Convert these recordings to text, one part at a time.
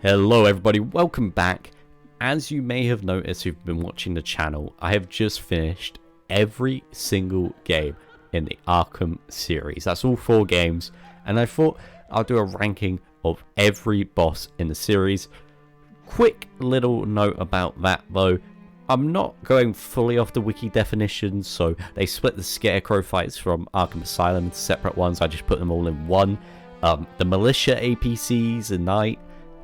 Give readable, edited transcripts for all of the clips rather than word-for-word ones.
Hello everybody, welcome back. As you may have noticed who've been watching the channel, I have just finished every single game in the Arkham series. That's all 4 games, and I thought I'll do a ranking of every boss in the series. Quick little note about that though, I'm not going fully off the wiki definitions, so they split the Scarecrow fights from Arkham Asylum into separate ones. I just put them all in one. The Militia APCs and Night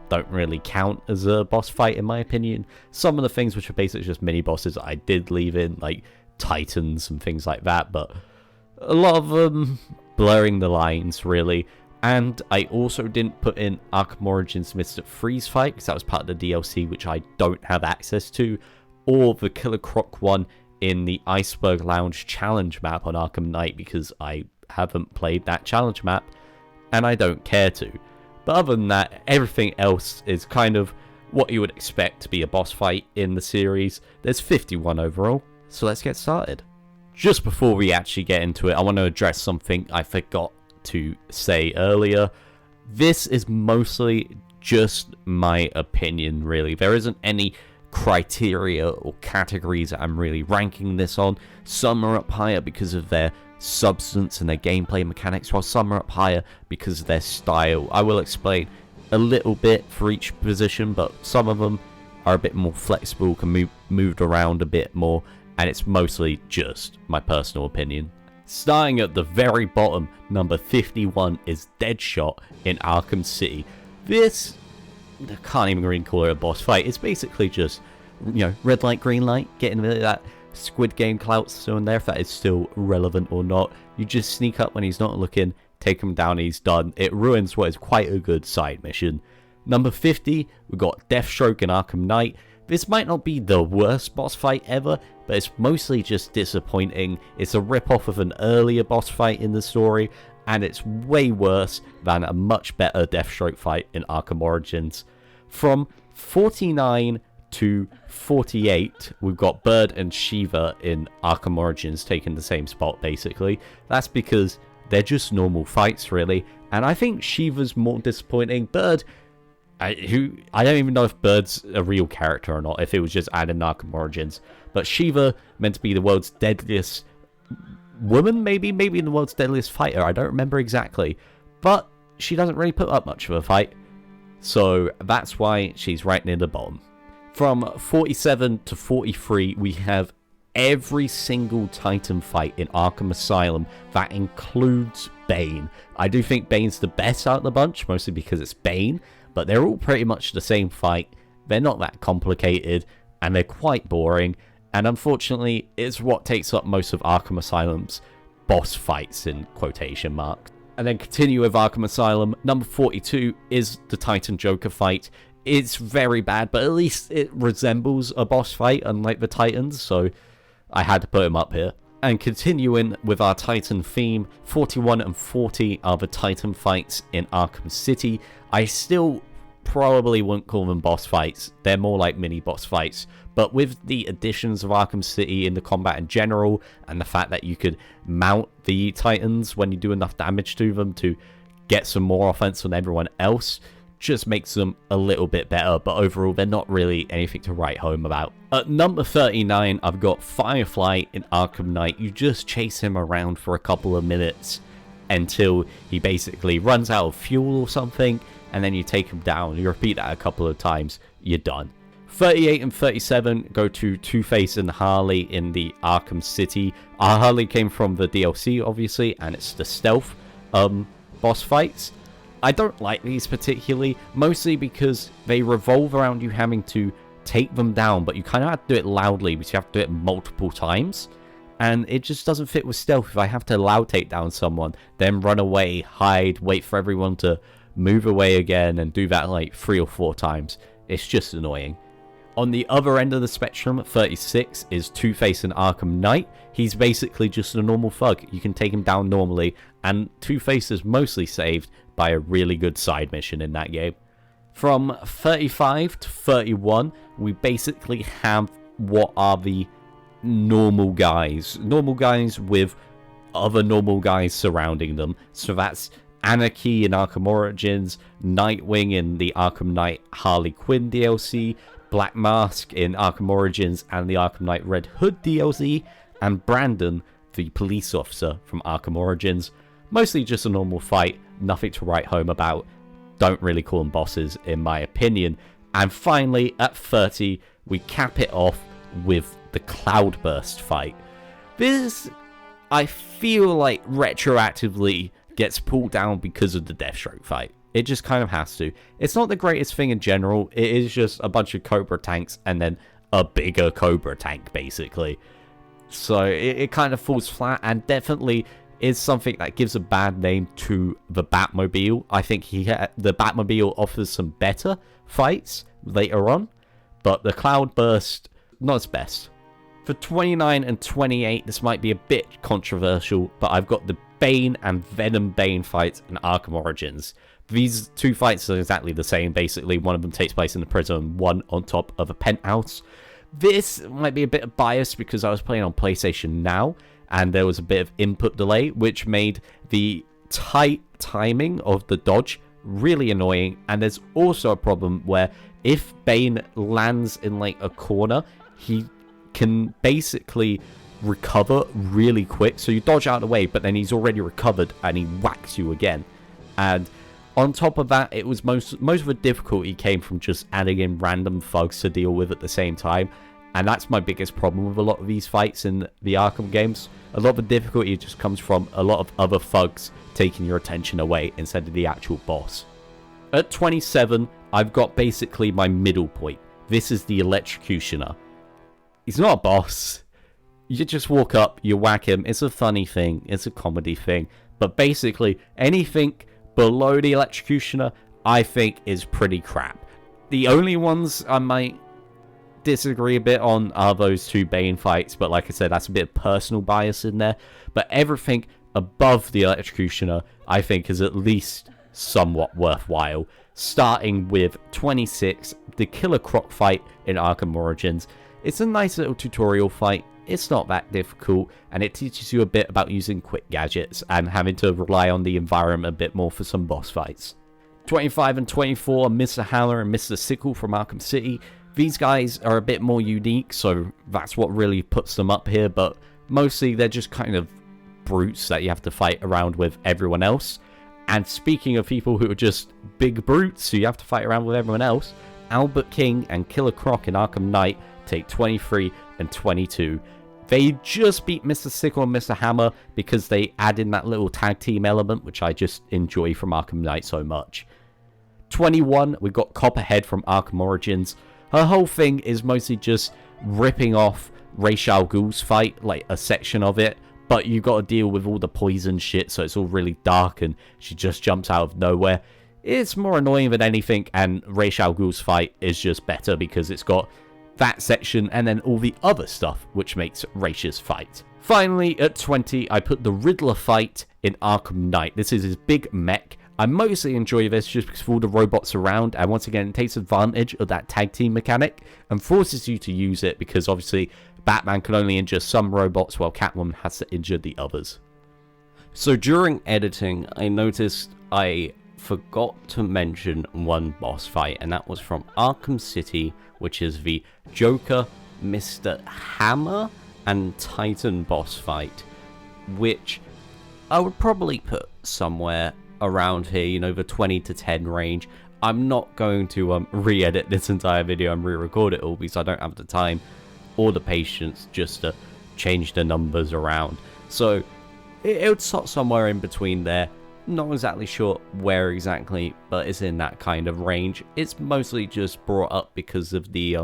don't really count as a boss fight in my opinion. Some of the things which are basically just mini bosses I did leave in, like Titans and things like that, but a lot of them blurring the lines really. And I also didn't put in Arkham Origins Mr. Freeze fight because that was part of the DLC which I don't have access to, or the Killer Croc one in the Iceberg Lounge challenge map on Arkham Knight because I haven't played that challenge map and I don't care to. But other than that, everything else is kind of what you would expect to be a boss fight in the series. There's 51 overall, so let's get started. Just before we actually get into it, I want to address something I forgot to say earlier. This is mostly just my opinion, really. There isn't any criteria or categories that I'm really ranking this on. Some are up higher because of their substance and their gameplay mechanics, while some are up higher because of their style. I will explain a little bit for each position, but some of them are a bit more flexible, can be moved around a bit more, and it's mostly just my personal opinion. Starting at the very bottom, number 51 is Deadshot in Arkham City. This, I can't even really call it a boss fight. It's basically just, red light, green light, getting rid of that Squid Game clout still in there, if that is still relevant or not. You just sneak up when he's not looking, take him down, he's done. It ruins what is quite a good side mission. Number 50, we've got Deathstroke in Arkham Knight. This might not be the worst boss fight ever, but it's mostly just disappointing. It's a rip-off of an earlier boss fight in the story, and it's way worse than a much better Deathstroke fight in Arkham Origins. From 49 to 48, we've got Bird and Shiva in Arkham Origins taking the same spot, basically. That's because they're just normal fights, really, and I think Shiva's more disappointing. Bird, I don't even know if Bird's a real character or not, if it was just added in Arkham Origins, but Shiva, meant to be the world's deadliest woman, maybe the world's deadliest fighter, I don't remember exactly, but she doesn't really put up much of a fight, so that's why she's right near the bottom. From 47 to 43, we have every single Titan fight in Arkham Asylum. That includes Bane. I do think Bane's the best out of the bunch, mostly because it's Bane, but they're all pretty much the same fight. They're not that complicated, and they're quite boring, and unfortunately, it's what takes up most of Arkham Asylum's boss fights, in quotation marks. And then continue with Arkham Asylum. Number 42 is the Titan Joker fight. It's very bad, but at least it resembles a boss fight, unlike the Titans, so I had to put him up here. And continuing with our Titan theme, 41 and 40 are the Titan fights in Arkham City. I still probably wouldn't call them boss fights, they're more like mini boss fights, but with the additions of Arkham City in the combat in general, and the fact that you could mount the Titans when you do enough damage to them to get some more offense on everyone else, just makes them a little bit better, but overall they're not really anything to write home about. At number 39, I've got Firefly in Arkham Knight. You just chase him around for a couple of minutes until he basically runs out of fuel or something, and then you take him down. You repeat that a couple of times, you're done. 38 and 37 go to Two-Face and Harley in the Arkham City. Harley came from the DLC, obviously, and it's the stealth boss fights. I don't like these particularly, mostly because they revolve around you having to take them down, but you kind of have to do it loudly because you have to do it multiple times, and it just doesn't fit with stealth. If I have to loud take down someone, then run away, hide, wait for everyone to move away again, and do that like 3 or 4 times, it's just annoying. On the other end of the spectrum, at 36, is Two-Face in Arkham Knight. He's basically just a normal thug. You can take him down normally, and Two-Face is mostly saved by a really good side mission in that game. From 35 to 31, we basically have what are the normal guys with other normal guys surrounding them. So that's Anarchy in Arkham Origins, Nightwing in the Arkham Knight Harley Quinn DLC, Black Mask in Arkham Origins and the Arkham Knight Red Hood DLC, and Brandon, the police officer from Arkham Origins. Mostly just a normal fight, nothing to write home about. Don't really call them bosses, in my opinion. And finally, at 30, we cap it off with the Cloudburst fight. This, I feel like, retroactively gets pulled down because of the Deathstroke fight. It just kind of has to. It's not the greatest thing in general. It is just a bunch of Cobra tanks and then a bigger Cobra tank, basically. So it kind of falls flat, and definitely is something that gives a bad name to the Batmobile. I think the Batmobile offers some better fights later on, but the Cloudburst, not its best. For 29 and 28, this might be a bit controversial, but I've got the Bane and Venom Bane fights in Arkham Origins. These two fights are exactly the same, basically. One of them takes place in the prison, one on top of a penthouse. This might be a bit biased because I was playing on PlayStation Now, and there was a bit of input delay, which made the tight timing of the dodge really annoying. And there's also a problem where if Bane lands in like a corner, he can basically recover really quick. So you dodge out of the way, but then he's already recovered and he whacks you again. And on top of that, it was most of the difficulty came from just adding in random thugs to deal with at the same time. And that's my biggest problem with a lot of these fights in the Arkham games. A lot of the difficulty just comes from a lot of other thugs taking your attention away instead of the actual boss. At 27, I've got basically my middle point. This is the Electrocutioner. He's not a boss. You just walk up, you whack him. It's a funny thing. It's a comedy thing. But basically, anything below the Electrocutioner, I think, is pretty crap. The only ones I might disagree a bit on are those two Bane fights, but like I said, that's a bit of personal bias in there. But everything above the Electrocutioner, I think, is at least somewhat worthwhile. Starting with 26, the Killer Croc fight in Arkham Origins. It's a nice little tutorial fight. It's not that difficult, and it teaches you a bit about using quick gadgets and having to rely on the environment a bit more for some boss fights. 25 and 24, Mr. Hammer and Mr. Sickle from Arkham City. These guys are a bit more unique, so that's what really puts them up here, but mostly they're just kind of brutes that you have to fight around with everyone else. And speaking of people who are just big brutes who you have to fight around with everyone else, Albert King and Killer Croc in Arkham Knight take 23 and 22. They just beat Mr. Sickle and Mr. Hammer because they add in that little tag team element, which I just enjoy from Arkham Knight so much. 21, we've got Copperhead from Arkham Origins. Her whole thing is mostly just ripping off Ra's al Ghul's fight, like a section of it, but you got to deal with all the poison shit, so it's all really dark and she just jumps out of nowhere. It's more annoying than anything, and Ra's al Ghul's fight is just better because it's got that section and then all the other stuff which makes Ra's fight. Finally, at 20, I put the Riddler fight in Arkham Knight. This is his big mech. I mostly enjoy this just because of all the robots around, and once again it takes advantage of that tag team mechanic and forces you to use it because obviously Batman can only injure some robots while Catwoman has to injure the others. So during editing, I noticed I forgot to mention one boss fight, and that was from Arkham City, which is the Joker, Mr. Hammer, and Titan boss fight, which I would probably put somewhere around here, you know, the 20 to 10 range. I'm not going to re-edit this entire video and re-record it all because I don't have the time or the patience just to change the numbers around. So it would start somewhere in between there. Not exactly sure where exactly, but it's in that kind of range. It's mostly just brought up because of the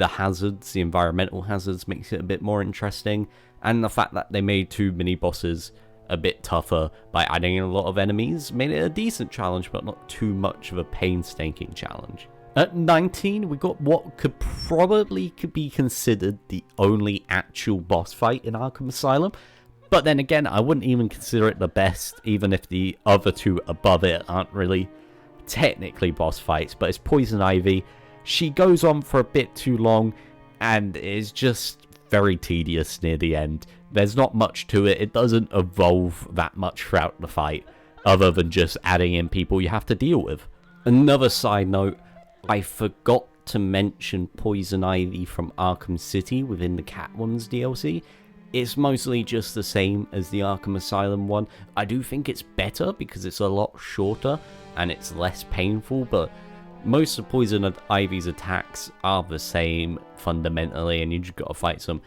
hazards, the environmental hazards makes it a bit more interesting, and the fact that they made two mini bosses a bit tougher by adding in a lot of enemies made it a decent challenge, but not too much of a painstaking challenge. At 19, we got what could be considered the only actual boss fight in Arkham Asylum. But then again, I wouldn't even consider it the best, even if the other two above it aren't really technically boss fights. But it's Poison Ivy. She goes on for a bit too long and is just very tedious near the end. There's not much to it. It doesn't evolve that much throughout the fight. other than just adding in people you have to deal with. Another side note, I forgot to mention Poison Ivy from Arkham City within the Catwoman's DLC. It's mostly just the same as the Arkham Asylum one. I do think it's better because it's a lot shorter and it's less painful, but most of Poison Ivy's attacks are the same fundamentally, and you just gotta fight some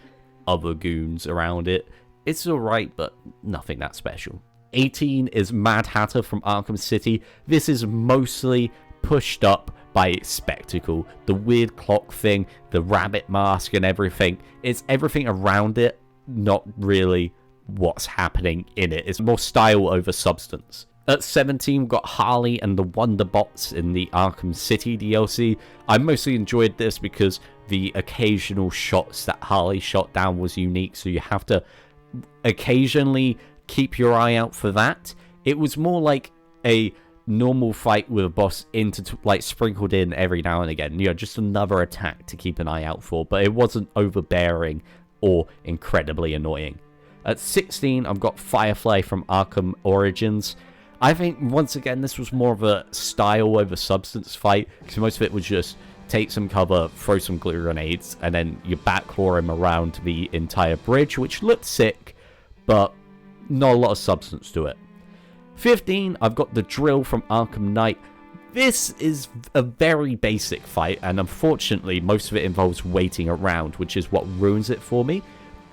other goons around it. It's alright, but nothing that special. 18 is Mad Hatter from Arkham City. This is mostly pushed up by its spectacle. The weird clock thing, the rabbit mask and everything. It's everything around it, not really what's happening in it. It's more style over substance. At 17, we've got Harley and the Wonderbots in the Arkham City DLC. I mostly enjoyed this because the occasional shots that Harley shot down was unique, so you have to occasionally keep your eye out for that. It was more like a normal fight with a boss like sprinkled in every now and again. You know, just another attack to keep an eye out for, but it wasn't overbearing or incredibly annoying. At 16, I've got Firefly from Arkham Origins. I think, once again, this was more of a style over substance fight, because most of it was just take some cover, throw some glue grenades, and then you backclaw him around the entire bridge, which looked sick, but not a lot of substance to it. 15, I've got the Drill from Arkham Knight. This is a very basic fight, and unfortunately, most of it involves waiting around, which is what ruins it for me.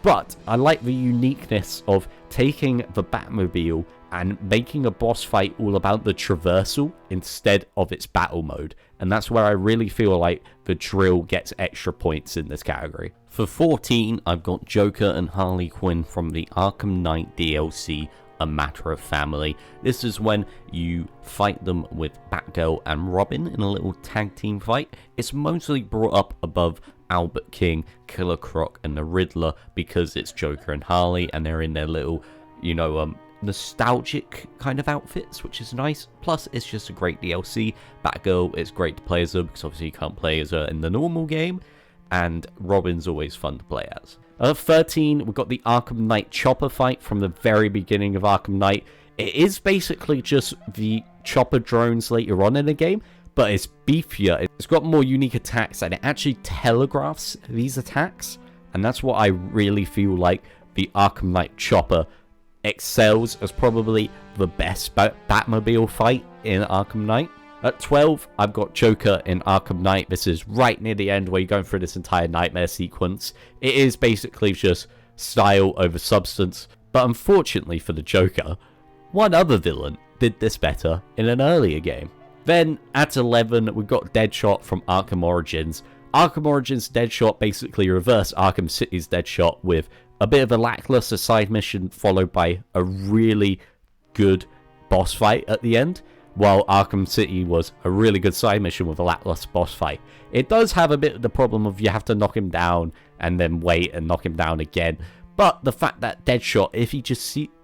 But I like the uniqueness of taking the Batmobile and making a boss fight all about the traversal instead of its battle mode. And that's where I really feel like the Drill gets extra points in this category. For 14, I've got Joker and Harley Quinn from the Arkham Knight DLC, A Matter of Family. This is when you fight them with Batgirl and Robin in a little tag team fight. It's mostly brought up above Albert King, Killer Croc, and the Riddler because it's Joker and Harley, and they're in their little, you know, nostalgic kind of outfits, which is nice. Plus, it's just a great DLC. Batgirl, it's great to play as her because obviously you can't play as her in the normal game, and Robin's always fun to play as. 13, we've got the Arkham Knight Chopper fight from the very beginning of Arkham Knight. It is basically just the chopper drones later on in the game, but it's beefier. It's got more unique attacks, and it actually telegraphs these attacks, and that's what I really feel like the Arkham Knight Chopper excels as probably the best Batmobile fight in Arkham Knight. At 12, I've got Joker in Arkham Knight. This is right near the end where you're going through this entire nightmare sequence. It is basically just style over substance, but unfortunately for the Joker, one other villain did this better in an earlier game. Then at 11, we've got Deadshot from Arkham Origins. Arkham Origins Deadshot basically reversed Arkham City's Deadshot with a bit of a lackluster side mission followed by a really good boss fight at the end, while Arkham City was a really good side mission with a lackluster boss fight. It does have a bit of the problem of you have to knock him down and then wait and knock him down again, but the fact that Deadshot,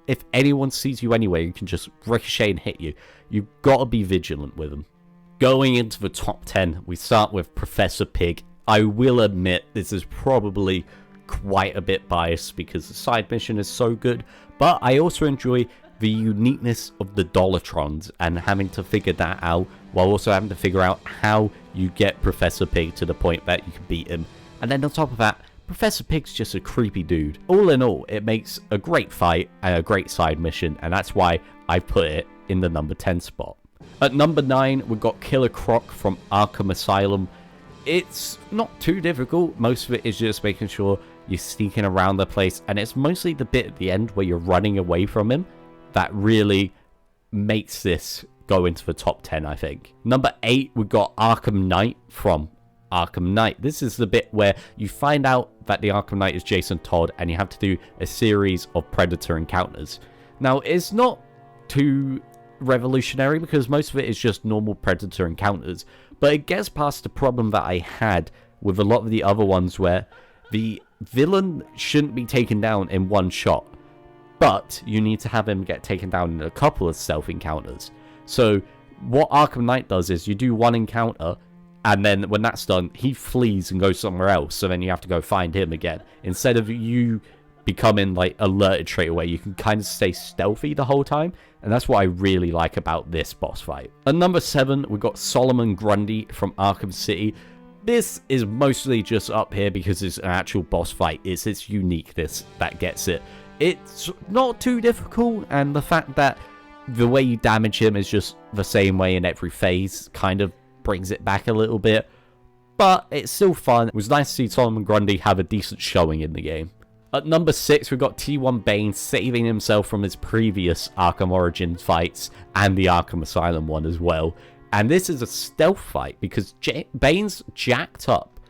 if anyone sees you anywhere, you can just ricochet and hit you. You've got to be vigilant with them. Going into the top 10, we start with Professor Pig. I will admit this is probably quite a bit biased because the side mission is so good, but I also enjoy the uniqueness of the Dollartrons and having to figure that out, while also having to figure out how you get Professor Pig to the point that you can beat him. And then on top of that, Professor Pig's just a creepy dude. All in all, it makes a great fight and a great side mission, and that's why I put it in the number 10 spot. At number 9, we've got Killer Croc from Arkham Asylum. It's not too difficult. Most of it is just making sure you're sneaking around the place, and it's mostly the bit at the end where you're running away from him that really makes this go into the top 10, I think. Number 8, we've got Arkham Knight from Arkham Knight. This is the bit where you find out that the Arkham Knight is Jason Todd, and you have to do a series of Predator encounters. Now, it's not too revolutionary because most of it is just normal Predator encounters, but it gets past the problem that I had with a lot of the other ones where the villain shouldn't be taken down in one shot, but you need to have him get taken down in a couple of stealth encounters. So what Arkham Knight does is you do one encounter, and then when that's done, he flees and goes somewhere else, so then you have to go find him again, instead of you becoming like alerted straight away. You can kind of stay stealthy the whole time, and that's what I really like about this boss fight. At number 7, we've got Solomon Grundy from Arkham City. This is mostly just up here because it's an actual boss fight. It's its uniqueness that gets it. It's not too difficult, and the fact that the way you damage him is just the same way in every phase kind of brings it back a little bit. But it's still fun. It was nice to see Solomon Grundy have a decent showing in the game. At number 6, we've got T1 Bane saving himself from his previous Arkham Origins fights and the Arkham Asylum one as well. And this is a stealth fight because Bane's jacked up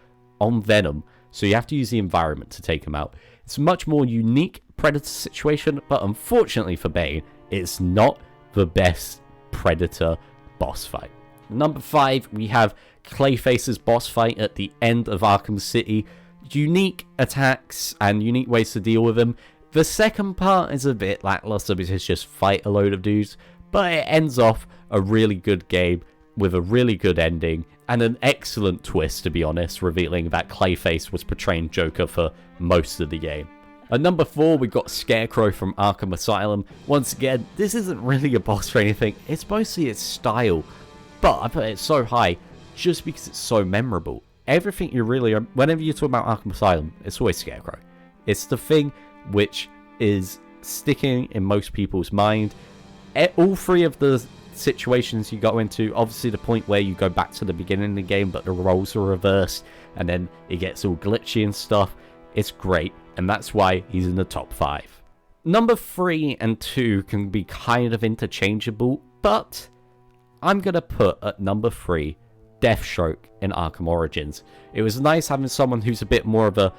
on Venom, so you have to use the environment to take him out. It's a much more unique Predator situation, but unfortunately for Bane, it's not the best Predator boss fight. Number 5, we have Clayface's boss fight at the end of Arkham City. Unique attacks and unique ways to deal with them. The second part is a bit lackluster because it's just fight a load of dudes, but it ends off a really good game with a really good ending and an excellent twist, to be honest, revealing that Clayface was portraying Joker for most of the game. At number 4, we've got Scarecrow from Arkham Asylum. Once again, this isn't really a boss or anything, it's mostly its style, but I put it so high just because it's so memorable. Everything you really are, whenever you talk about Arkham Asylum, it's always Scarecrow. It's the thing which is sticking in most people's mind. All 3 of the situations you go into, obviously the point where you go back to the beginning of the game but the roles are reversed and then it gets all glitchy and stuff, it's great, and that's why he's in the top 5. Number 3 and 2 can be kind of interchangeable, but I'm gonna put at number 3 Deathstroke in Arkham Origins. It was nice having someone who's a bit more of a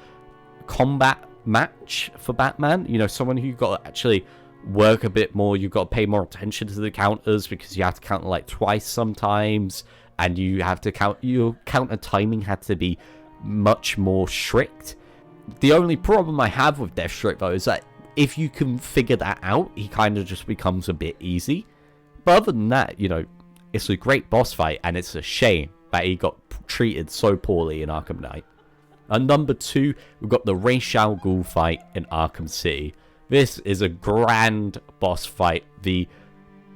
combat match for Batman, you know, someone who got to actually work a bit more. You've got to pay more attention to the counters because you have to counter like twice sometimes, and you have to count, your counter timing had to be much more strict. The only problem I have with Deathstroke though is that if you can figure that out, he kind of just becomes a bit easy. But other than that, you know, it's a great boss fight, and it's a shame that he got treated so poorly in Arkham Knight. At number 2, we've got the Ra's al Ghul fight in Arkham City. This is a grand boss fight. The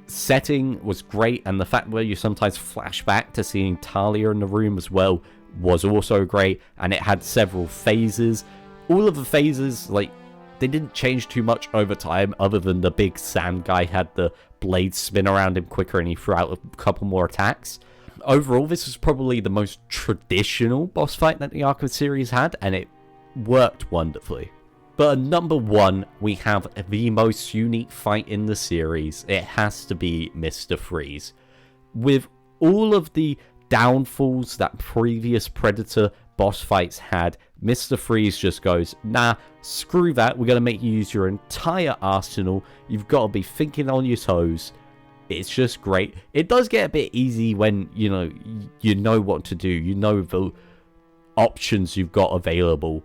setting was great, and the fact where you sometimes flash back to seeing Talia in the room as well was also great, and it had several phases. All of the phases, like, they didn't change too much over time, other than the big sand guy had the blade spin around him quicker and he threw out a couple more attacks. Overall, this was probably the most traditional boss fight that the Arkham series had, and it worked wonderfully. But at number 1, we have the most unique fight in the series. It has to be Mr. Freeze. With all of the downfalls that previous Predator boss fights had, Mr. Freeze just goes, nah, screw that, we're going to make you use your entire arsenal, you've got to be thinking on your toes. It's just great. It does get a bit easy when, you know what to do, you know the options you've got available,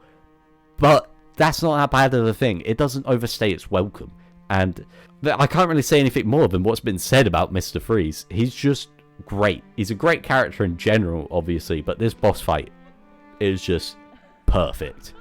but that's not that bad of a thing. It doesn't overstay its welcome, and I can't really say anything more than what's been said about Mr. Freeze. He's just great. He's a great character in general, obviously, but this boss fight is just perfect.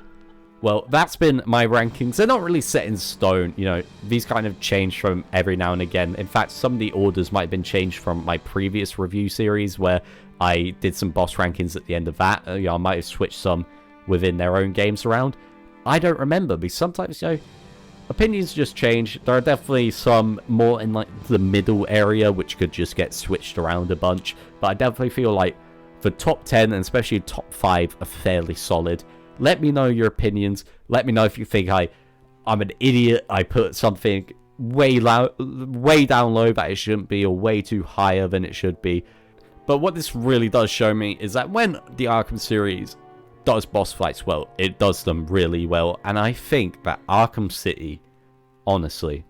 Well, that's been my rankings. They're not really set in stone, you know, these kind of change from every now and again. In fact, some of the orders might have been changed from my previous review series where I did some boss rankings at the end of that. You know, I might have switched some within their own games around. I don't remember, because sometimes, you know, opinions just change. There are definitely some more in like the middle area which could just get switched around a bunch, but I definitely feel like the top 10 and especially top 5 are fairly solid. Let me know your opinions. Let me know if you think I'm an idiot, I put something way down low that it shouldn't be, or way too higher than it should be. But what this really does show me is that when the Arkham series does boss fights well, it does them really well, and I think that Arkham City honestly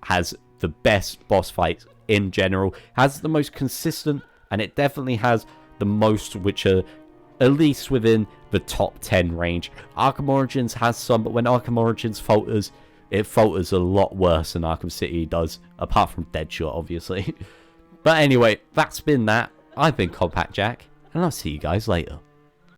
has the best boss fights in general, has the most consistent, and it definitely has the most which are at least within the top 10 range. Arkham Origins has some, but when Arkham Origins falters, it falters a lot worse than Arkham City does, apart from Deadshot, obviously. But anyway, that's been that. I've been CompactJack, and I'll see you guys later.